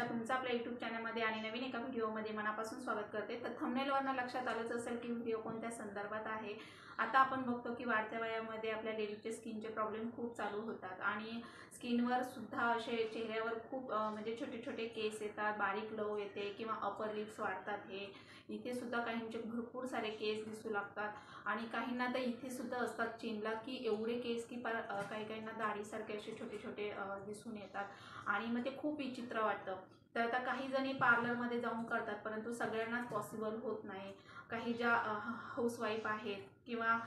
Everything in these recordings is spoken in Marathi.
तुमचं आपल्या YouTube चॅनलमध्ये आणि नवीन एका व्हिडिओमध्ये मनापासून स्वागत करते। तर थंबनेलवरनं लक्षात आलंच असेल की व्हिडिओ कोणत्या संदर्भात आहे। आता आपण बघतो की वाढत्या वयामध्ये आपल्या लेडीजचे स्किनचे प्रॉब्लेम खूप चालू होतात आणि स्किनवर सुद्धा असे चेहऱ्यावर खूप म्हणजे छोटे छोटे केस येतात, बारीक लव येते किंवा अपर लिप्स वाढतात। हे इथे सुद्धा काहींचे भरपूर सारे केस दिसू लागतात आणि काहींना तर इथे सुद्धा असतात चिनला की एवढे केस की काही काहींना दाढीसारखे असे छोटे छोटे दिसून येतात आणि मग ते खूप विचित्र वाटतं। तर आता काही जणी पार्लरमध्ये जाऊन करतात, परंतु सगळ्यांनाच पॉसिबल होत नाही। काही ज्या हाऊसवाईफ आहेत किंवा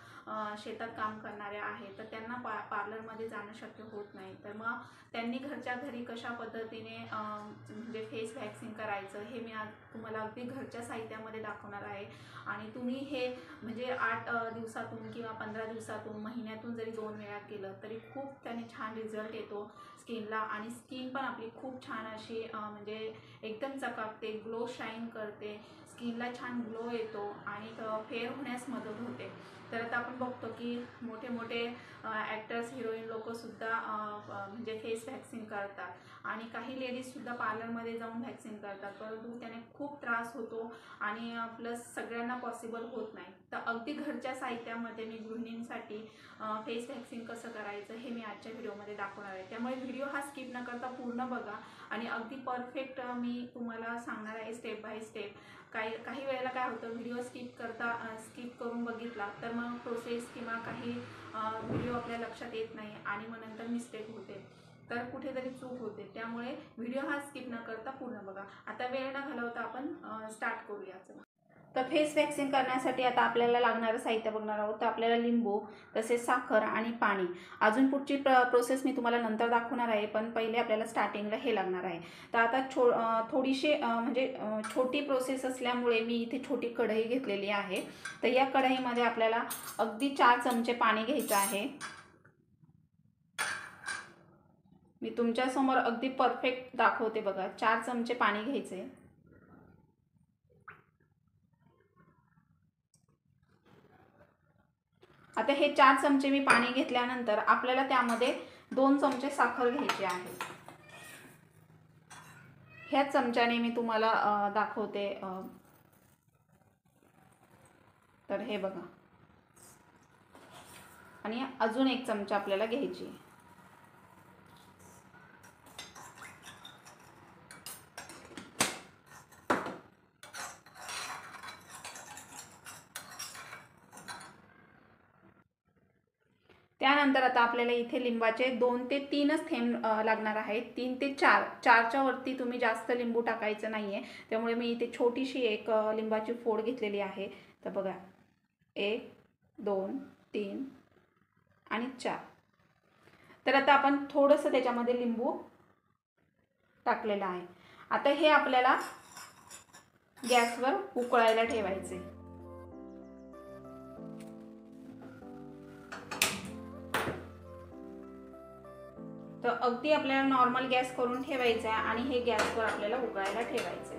शेतात काम करणाऱ्या आहेत तर त्यांना पार्लरमध्ये जाणं शक्य होत नाही। तर मग त्यांनी घरच्या घरी कशा पद्धतीने म्हणजे फेस वॅक्सिंग करायचं हे मी आज तुम्हाला अगदी घरच्या साहित्यामध्ये दाखवणार आहे। आणि तुम्ही हे म्हणजे 8 दिवसातून किंवा 15 दिवसातून, महिन्यातून जरी 2 वेळा केलं तरी खूप त्याने छान रिझल्ट येतो स्किनला आणि स्किन पण आपली खूप छान अशी म्हणजे एकदम चकाकते, ग्लो शाईन करते, स्किनला छान ग्लो येतो आणि फेअर होण्यास मदत होते। तर आता आपण बघतो की मोठे मोठे ॲक्टर्स, हिरोईन लोकसुद्धा म्हणजे फेस वॅक्सिंग करतात आणि काही लेडीजसुद्धा पार्लरमध्ये जाऊन वॅक्सिंग करतात, परंतु त्याने खूप त्रास होतो आणि प्लस सगळ्यांना पॉसिबल होत नाही। तर अगदी घरच्या साहित्यामध्ये मी गृहिणींसाठी फेस वॅक्सिंग कसं करायचं हे मी आजच्या व्हिडिओमध्ये दाखवणार आहे। त्यामुळे व्हिडिओ हा स्किप न करता पूर्ण बघा आणि अगदी परफेक्ट मी तुम्हाला सांगणार आहे स्टेप बाय स्टेप। काही वेळेला काय होतं, व्हिडिओ स्किप करून बघितला तर मग प्रोसेस किंवा काही व्हिडिओ आपल्या लक्षात येत नाही आणि मग नंतर मिस्टेक होते, तर कुठेतरी चूक होते। त्यामुळे व्हिडिओ हा स्किप न करता पूर्ण बघा। आता वेळ न घालवता आपण स्टार्ट करूया। चला, तर फेस वॅक्सिंग करण्यासाठी आता आपल्याला लागणारं साहित्य बघणार आहोत। तर आपल्याला लिंबू, तसेच साखर आणि पाणी। अजून पुढची प्रोसेस मी तुम्हाला नंतर दाखवणार आहे, पण पहिले आपल्याला स्टार्टिंगला हे लागणार आहे। तर आता थोडीशी म्हणजे छोटी प्रोसेस असल्यामुळे मी इथे छोटी कढई घेतलेली आहे। तर या कढईमध्ये आपल्याला अगदी 4 चमचे पाणी घ्यायचं आहे। मी तुमच्यासमोर अगदी परफेक्ट दाखवते बघा। 4 चमचे पाणी घ्यायचे। आता हे 4 चमचे मी पाणी घेतल्यानंतर आपल्याला त्यामध्ये 2 चमचे साखर घ्यायची आहे। ह्याच चमच्याने मी तुम्हाला दाखवते। तर हे बघा, आणि अजून 1 चमचा आपल्याला घ्यायची। त्यानंतर आता आपल्याला इथे लिंबाचे 2 ते 3च थेंब लागणार आहेत। 3 ते 4, 4च्या वरती तुम्ही जास्त लिंबू टाकायचं नाहीये। त्यामुळे मी इथे छोटीशी एक लिंबाची फोड घेतलेली आहे। तर बघा, 1, 2, 3 आणि 4। तर आता आपण थोडंसं त्याच्यामध्ये लिंबू टाकलेलं आहे। आता हे आपल्याला गॅसवर उकळायला ठेवायचे। तर अगदी आपल्याला नॉर्मल गॅस करून ठेवायचा आहे आणि हे गॅसवर आपल्याला उकळायला ठेवायचे।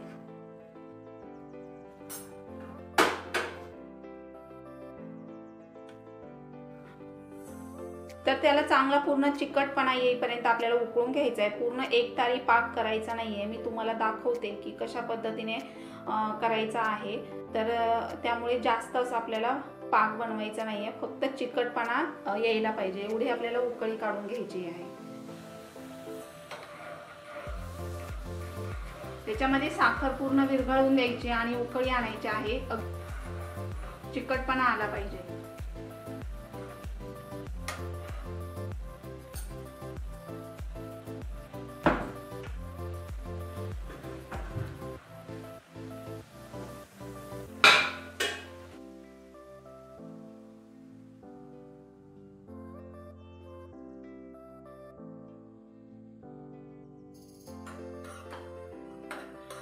तर त्याला चांगला पूर्ण चिकटपणा येईपर्यंत आपल्याला उकळून घ्यायचं आहे। पूर्ण एक तारी पाक करायचा नाहीये। मी तुम्हाला दाखवते की कशा पद्धतीने करायचा आहे। तर त्यामुळे जास्त असं आपल्याला पाक बनवायचा नाहीये, फक्त चिकटपणा यायला पाहिजे एवढी आपल्याला उकळी काढून घ्यायची आहे। त्याच्यामध्ये साखर पूर्ण विरघळून द्यायची आणि उकळी आणायची आहे। चिकटपणा आला पाहिजे।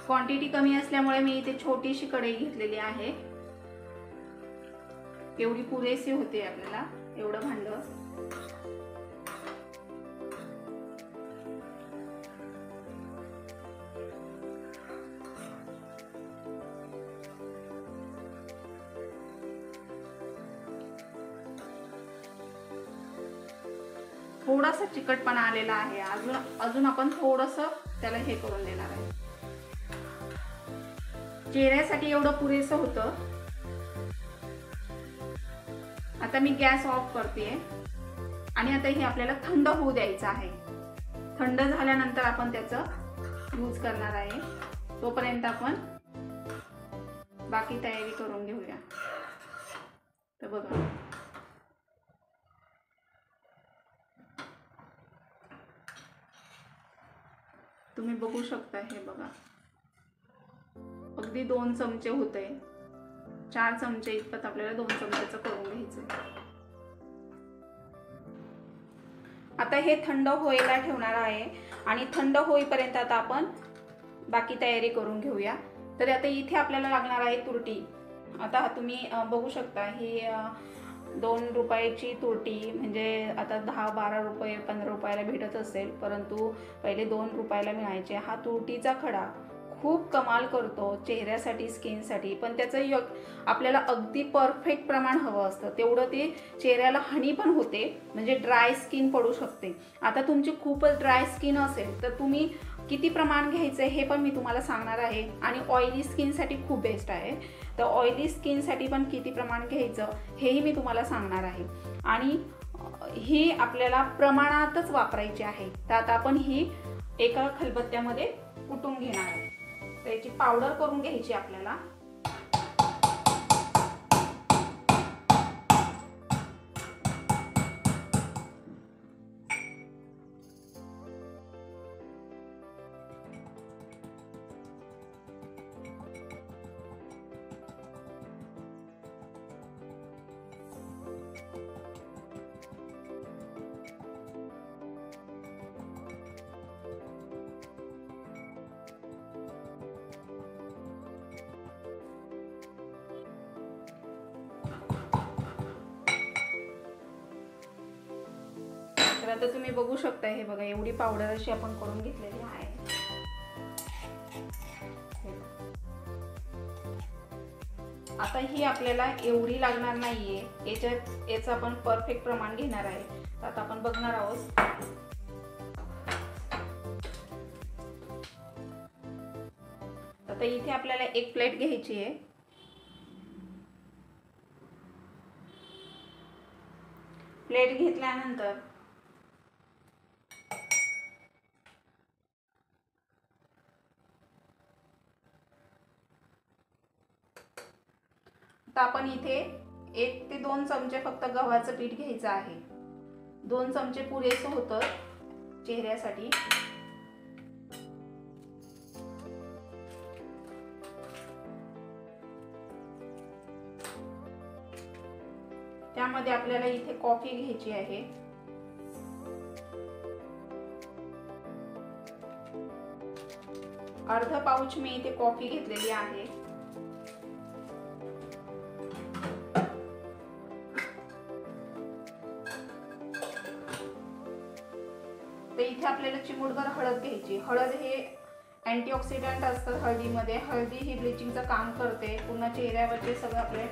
क्वांटिटी कमी असल्यामुळे मी इथे छोटीशी कढई घेतलेली आहे। एवढी पुरेशी होते आपल्याला, एवढं भांडं। थोडासा चिकटपणा आलेला आहे, अजून आपण थोडंसं त्याला हे करून देणार आहे. चेहऱ्यासाठी एवढं पुरेसं होतं. आता मी गॅस ऑफ करते आणि आता हे आपल्याला थंड होऊ द्यायचं आहे. थंड झाल्यानंतर आपण त्याचं यूज करणार आहे. तोपर्यंत आपण बाकी तयारी करून घेऊया. तर बघा, तुम्ही बघू शकता. हे बघा, अगदी 2 चमचे होते. 4 चमचे इतपत आपल्याला 2 चमच्याचं करून घ्यायचं. आता हे थंड व्हायला ठेवणार आहे आणि थंड होईपर्यंत आता आपण बाकी तयारी करून घेऊया. तर आता इथे आपल्याला लागणार आहे तुरटी. आता तुम्ही बघू शकता, ही 2 रुपयाची तुरटी म्हणजे आता 10-12 रुपये 15 रुपयाला भेटत असेल, परंतु पहिले 2 रुपयाला मिळायचे. हा तुरटीचा खडा खूप कमाल करतो चेहऱ्यासाठी, स्किनसाठी. पण त्याचं आपल्याला अगदी परफेक्ट प्रमाण हवं असतं, तेवढं ते चेहऱ्याला हानी पण होते, म्हणजे ड्राय स्किन पडू शकते. आता तुमची खूपच ड्राय स्किन असेल तर तुम्ही किती प्रमाण घ्यायचं हे पण मी तुम्हाला सांगणार आहे. आणि ऑइली स्किनसाठी खूप बेस्ट आहे. तर ऑइली स्किनसाठी पण किती प्रमाण घ्यायचं हेही मी तुम्हाला सांगणार आहे. आणि ही आपल्याला प्रमाणातच वापरायची आहे. तर आता आपण ही एका खलबत्त्यामध्ये कुटून घेणार आहे. त्याची पावडर करून घ्यायची आपल्याला. तर आता तुम्ही बघू शकता. हे बघा, एवढी पावडर अशी आपण करून घेतलेली आहे. आता ही आपल्याला एवढी लागणार नाहीये, याचं आपण परफेक्ट प्रमाण घेणार आहे. तर आता आपण बघणार आहोत. आता इथे आपल्याला एक प्लेट घ्यायची आहे. प्लेट घेतल्यानंतर आपण इथे 1 ते 2 चमचे फक्त गव्हाचं पीठ घ्यायचं आहे. 2 चमचे पुरेसं होतं चेहऱ्यासाठी. त्यामध्ये आपल्याला इथे कॉफी घ्यायची आहे. अर्धा पाऊच मी इथे कॉफी घेतलेली आहे. तर इथे आपल्याला चिमूटभर हळद घ्यायची. हळद हे अँटीऑक्सिडंट असतं हळदीमध्ये. हळदी ही ब्लिचिंगचं काम करते. पुन्हा चेहऱ्यावरचे सगळं आपले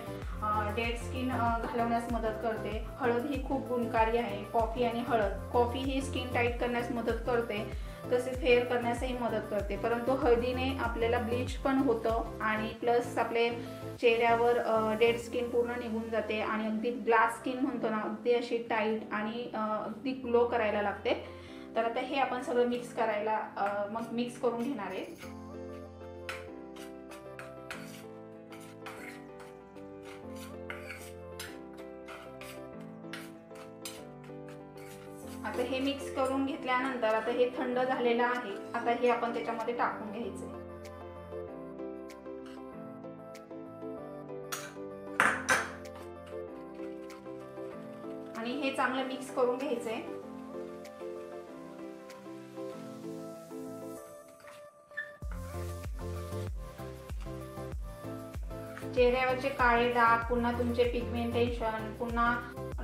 डेड स्किन घालवण्यास मदत करते. हळद ही खूप गुणकारी आहे. कॉफी आणि हळद. कॉफी ही स्किन टाईट करण्यास मदत करते, तसेच फेअर करण्यासही मदत करते. परंतु हळदीने आपल्याला ब्लीच पण होतं आणि प्लस आपले चेहऱ्यावर डेड स्किन पूर्ण निघून जाते आणि अगदी ग्लास स्किन म्हणतो ना, अगदी अशी टाईट आणि अगदी ग्लो करायला लागते. तर आता हे आपण सगळं मिक्स करून घेणार आहे. आता हे मिक्स करून घेतल्यानंतर आता हे थंड झालेलं आहे. आता हे आपण त्याच्यामध्ये टाकून घ्यायचं. आणि हे चांगलं मिक्स करून घ्यायचंय. चेहऱ्यावरचे काळे डाग, पुन्हा तुमचे पिगमेंटेशन, पुन्हा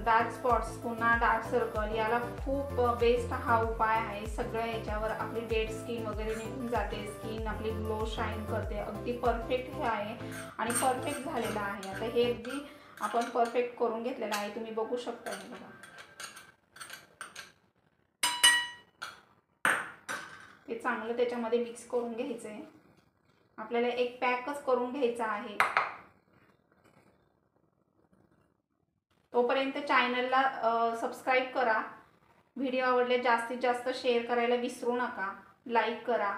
डार्क स्पॉट्स, पुन्हा डार्क सर्कल, याला खूप बेस्ट हा उपाय आहे. सगळ्या याच्यावर आपली डेड स्किन वगैरे निघून जाते. स्किन आपली ग्लो शाईन करते. अगदी परफेक्ट हे आहे आणि परफेक्ट झालेलं आहे. आता हे अगदी आपण परफेक्ट करून घेतलेलं आहे. तुम्ही बघू शकता. हे बघा, ते चांगलं त्याच्यामध्ये मिक्स करून घ्यायचं आहे. आपल्याला एक पॅकच करून घ्यायचा आहे. तोपर्यंत चॅनलला सबस्क्राईब करा. व्हिडिओ आवडले जास्तीत जास्त शेअर करायला विसरू नका. लाईक करा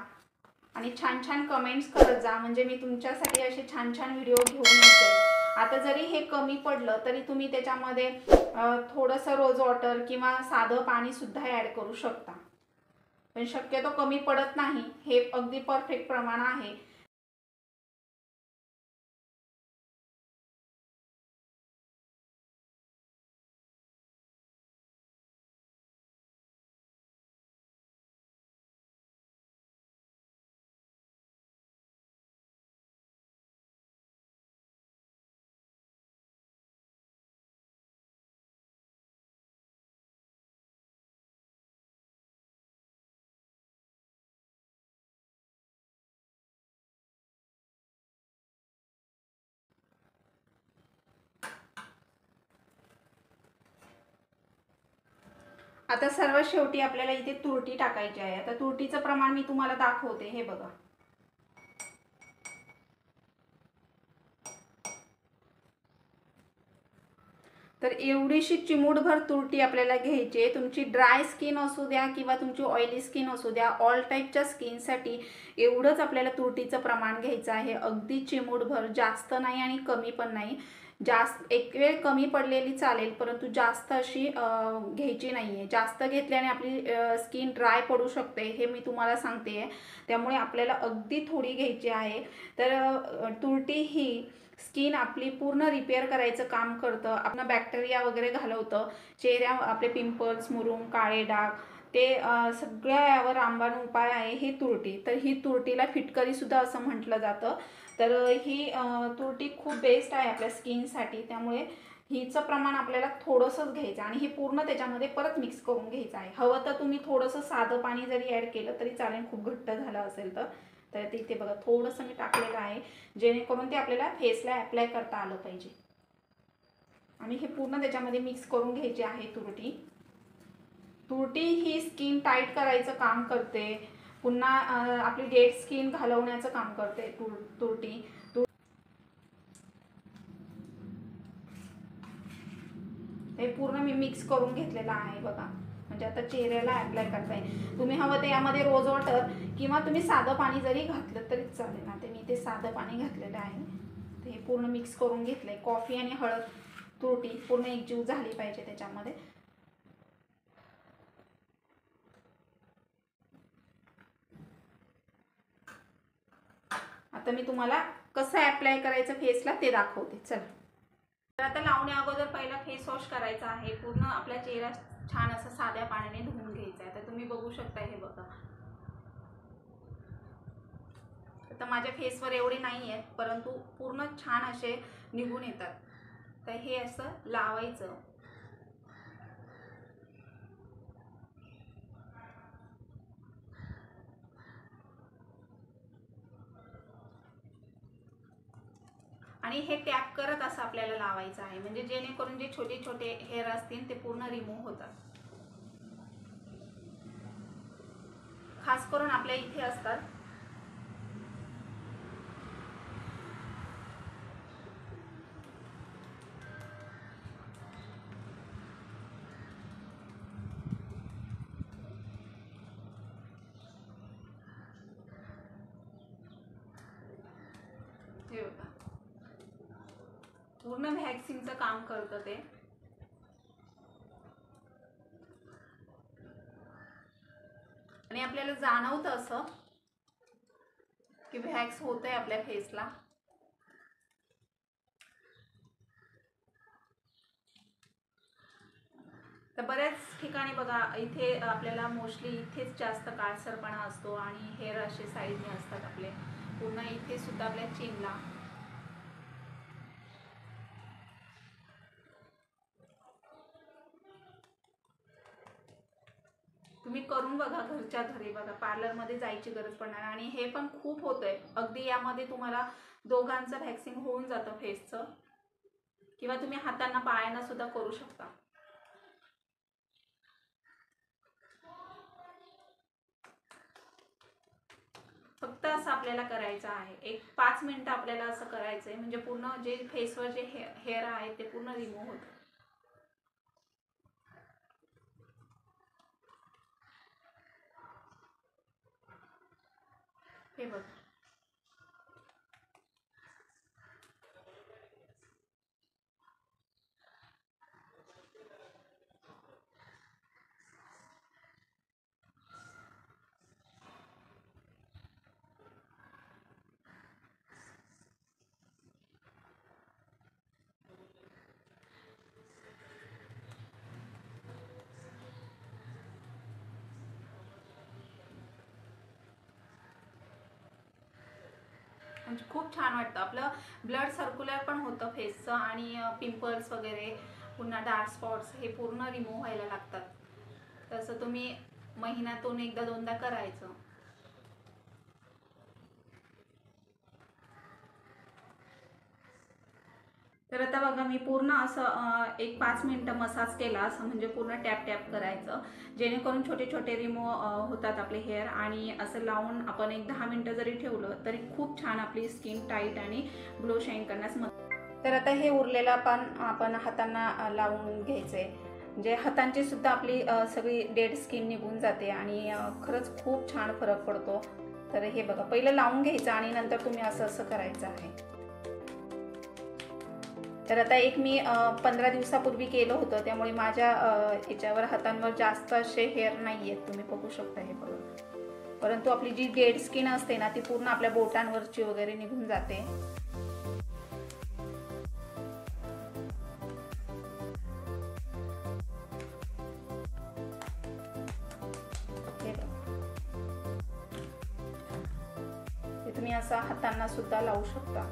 आणि छान छान कमेंट्स करत जा, म्हणजे मी तुमच्यासाठी असे छान छान व्हिडिओ घेऊन येते. आता जरी हे कमी पडलं तरी तुम्ही त्याच्यामध्ये थोडंसं रोज वॉटर किंवा साधं पाणीसुद्धा ॲड करू शकता. पण शक्यतो कमी पडत नाही, हे अगदी परफेक्ट प्रमाण आहे. आता सर्वात शेवटी आपल्याला इथे तुरटी टाकायची आहे. आता तुरटीचं प्रमाण मी तुम्हाला दाखवते. हे बघा, तर एवढीशी चिमूटभर तुरटी आपल्याला घ्यायची आहे. तुमची ड्राय स्किन असू द्या किंवा तुमची ऑइली स्किन असू द्या, ऑल टाईपच्या स्किनसाठी एवढंच आपल्याला तुरटीचं प्रमाण घ्यायचं आहे. अगदी चिमूटभर, जास्त नाही आणि कमी पण नाही. जास्त एक वेळ कमी पडलेली चालेल, परंतु जास्त अशी घ्यायची नाही आहे. जास्त घेतल्याने आपली स्किन ड्राय पडू शकते, हे मी तुम्हाला सांगते आहे. त्यामुळे आपल्याला अगदी थोडी घ्यायची आहे. तर तुरटी ही स्किन आपली पूर्ण रिपेअर करायचं काम करतं. आपण बॅक्टेरिया वगैरे घालवतं. चेहऱ्या आपले पिंपल्स, मुरूम, काळे डाग ते सगळ्या यावर रामबाण उपाय आहे ही तुरटी. तर ही तुरटीला फिटकरीसुद्धा असं म्हटलं जातं. तर ही तुरटी खूप बेस्ट आहे आपल्या स्किनसाठी. त्यामुळे हिचं प्रमाण आपल्याला थोडंसंच घ्यायचं आणि हे पूर्ण त्याच्यामध्ये परत मिक्स करून घ्यायचं आहे. हवं तर तुम्ही थोडंसं साधं पाणी जरी ॲड केलं तरी चालेल, खूप घट्ट झालं असेल तर. तर ते इथे बघा थोडंसं मी टाकलेलं आहे, जेणेकरून ते आपल्याला फेसला ॲप्लाय करता आलं पाहिजे. आणि हे पूर्ण त्याच्यामध्ये मिक्स करून घ्यायची आहे तुरटी. तुरटी ही स्किन टाईट करायचं काम करते. पुन्हा आपली डेड स्किन घालवण्याचं काम करते तुरटी. हे पूर्ण मी मिक्स करून घेतलेलं आहे बघा. म्हणजे आता चेहऱ्याला ॲप्लाय करता येईल. तुम्ही हवं ते यामध्ये रोज वॉटर किंवा तुम्ही साधं पाणी जरी घातलं तरी चालेल. ना ते मी ते साधं पाणी घातलेलं आहे. ते हे पूर्ण मिक्स करून घेतलं आहे. कॉफी आणि हळद, तुरटी पूर्ण एकजीव झाली पाहिजे त्याच्यामध्ये. आता मी तुम्हाला कसं ॲप्लाय करायचं फेसला ते दाखवते. चला, तर आता लावण्या अगोदर पहिला फेस वॉश करायचा आहे. पूर्ण आपला चेहरा छान असं साध्या पाण्याने धुवून घ्यायचा आहे. तर तुम्ही बघू शकता, हे बघा. आता माझ्या फेसवर एवढे नाही आहेत, परंतु पूर्ण छान असे निघून येतात. तर हे असं लावायचं. आणि हे टॅप करत असं आपल्याला लावायचं आहे, म्हणजे जेणेकरून जे छोटे छोटे हेअर असतील ते पूर्ण रिमूव्ह होतात. खास करून आपल्या इथे असतात. हे बघा, पूर्ण व्हॅक्सिनचं काम करतं ते. आणि आपल्याला जाणवतं असं की व्हॅक्स होतंय आपल्या फेसला. तर बऱ्याच ठिकाणी बघा, इथे आपल्याला मोस्टली इथेच जास्त काळसरपणा असतो आणि हेअर असे साईडने असतात आपले. पूर्ण इथे सुद्धा आपल्या चिनला. तुम्ही करून बघा घरच्या घरी. बघा, पार्लरमध्ये जायची गरज पडणार. आणि हे पण खूप होतंय. अगदी यामध्ये तुम्हाला दोघांचं व्हॅक्सिन होऊन जातं, फेसचं किंवा तुम्ही हातांना पायांना सुद्धा करू शकता. फक्त असं आपल्याला करायचं आहे. एक 5 मिनिटं आपल्याला असं करायचं आहे, म्हणजे पूर्ण जे फेसवर जे हेअर आहे ते पूर्ण रिमूव्ह होतं. हे बघ. म्हणजे खूप छान वाटतं. आपलं ब्लड सर्क्युलर पण होतं फेसचं आणि पिंपल्स वगैरे पुन्हा डार्क स्पॉट्स हे पूर्ण रिमूव्ह व्हायला लागतात. तसं तुम्ही महिन्यातून एकदा दोनदा करायचं. तर आता बघा मी पूर्ण असं एक 5 मिनिटं मसाज केला, असं म्हणजे पूर्ण टॅप टॅप करायचं, जेणेकरून छोटे छोटे रिमूव्ह होतात आपले हेअर. आणि असं लावून आपण एक 10 मिनिटं जरी ठेवलं तरी खूप छान आपली स्किन टाईट आणि ग्लो शाईन करण्यास मदत. तर आता हे उरलेलं आपण हातांना लावून घ्यायचंय, म्हणजे हातांची सुद्धा आपली सगळी डेड स्किन निघून जाते आणि खरंच खूप छान फरक पडतो. तर हे बघा, पहिलं लावून घ्यायचं आणि नंतर तुम्ही असं असं करायचं आहे. तर आता एक मी 15 दिवसापूर्वी केलं होतं, त्यामुळे माझ्या याच्यावर हातांवर जास्त असे हेअर नाही आहेत, तुम्ही बघू शकता हे बघा. परंतु आपली जी डेड स्किन असते ना ती पूर्ण आपल्या बोटांवरची वगैरे निघून जाते. हे तुम्ही असं हातांना सुद्धा लावू शकता.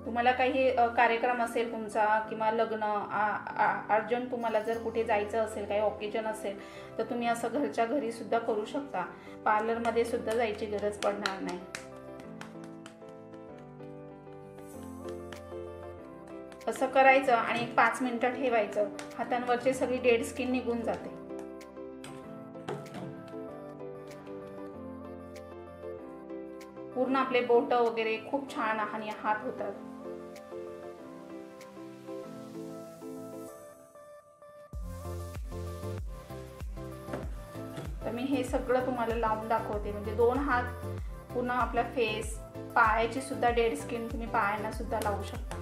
तुम्हाला काही कार्यक्रम असेल तुमचा किंवा लग्न अर्जंट तुम्हाला जर कुठे जायचं असेल, काही ऑकेजन असेल, तर तुम्ही असं घरच्या घरी सुद्धा करू शकता. पार्लरमध्ये सुद्धा जायची गरज पडणार नाही. असं करायचं आणि एक 5 मिनिटं ठेवायचं, हातांवरची सगळी डेड स्किन निघून जाते. पूर्ण आपले बोट वगैरे खूप छान आणि हात होतात. तर मी हे सगळं तुम्हाला लावून दाखवते, म्हणजे 2 हात पूर्ण आपला फेस, पायाची सुद्धा डेड स्किन तुम्ही पायांना सुद्धा लावू शकता.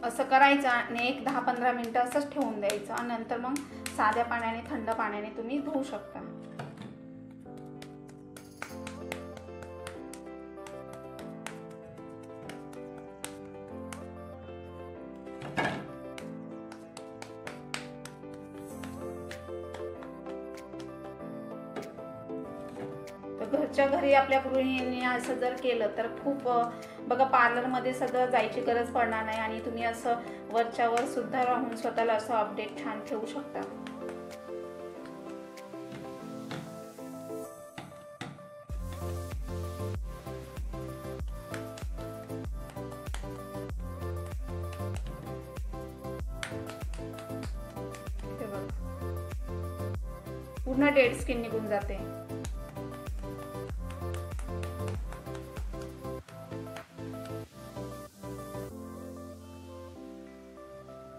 असं करायचं आणि एक 10-15 मिनिटं असंच ठेवून द्यायचं आणि नंतर मग साध्या पाण्याने, थंड पाण्याने तुम्ही धुवू शकता. घरच्या घरी आपल्या गृहिणींनी असं जर केलं तर खूप बघा, पार्लरमध्ये सगळं जायची गरज पडणार नाही आणि तुम्ही असं वरच्यावर सुद्धा राहून स्वतःला असं अपडेट छान ठेवू शकता. पूर्ण डेड स्किन निघून जाते.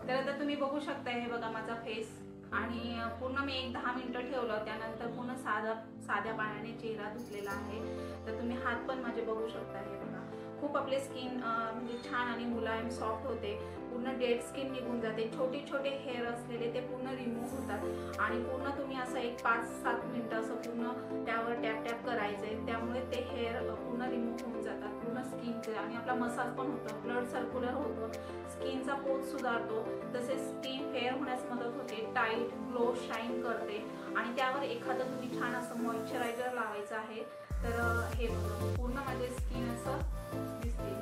तर आता तुम्ही बघू शकता, हे बघा माझा फेस, आणि पूर्ण मी एक 10 मिनिटं ठेवलं, त्यानंतर पूर्ण साध्या पाण्याने चेहरा धुतलेला आहे. तर तुम्ही हात पण माझे बघू शकता. हे बघा, खूप आपले स्किन म्हणजे छान आणि मुलायम सॉफ्ट होते. पूर्ण डेड स्किन निघून जाते. छोटे छोटे हेअर असलेले ते पूर्ण रिमूव्ह होतात आणि पूर्ण तुम्ही असं एक 5-7 मिनिटं असं पूर्ण त्यावर टॅप टॅप करायचंय, त्यामुळे ते हेअर पूर्ण रिमूव्ह होऊन जातात पूर्ण स्किनचे. आणि आपला मसाज पण होतो, ब्लड सर्क्युलर होतं, स्किनचा पोत सुधारतो, तसेच स्किन फेअर होण्यास मदत होते, टाईट ग्लो शाईन करते. आणि त्यावर एखादं तुम्ही छान असं मॉइश्चरायझर लावायचं आहे. तर हे बघा, पूर्ण माझे स्किन असं दिसते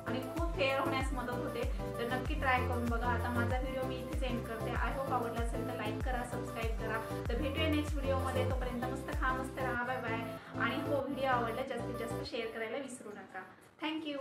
आणि खूप फेअर मदत होते. तर नक्की ट्राय करून बघा. आता माझा व्हिडिओ मी इथेच एंड करते. आय होप आवडला असेल तर लाईक करा, सबस्क्राईब करा. तर भेटूया नेक्स्ट व्हिडिओमध्ये. तोपर्यंत मस्त खा, मस्त राहा. Bye bye. आणि हो, व्हिडिओ आवडला जास्तीत जास्त शेअर करायला विसरू नका. थँक्यू.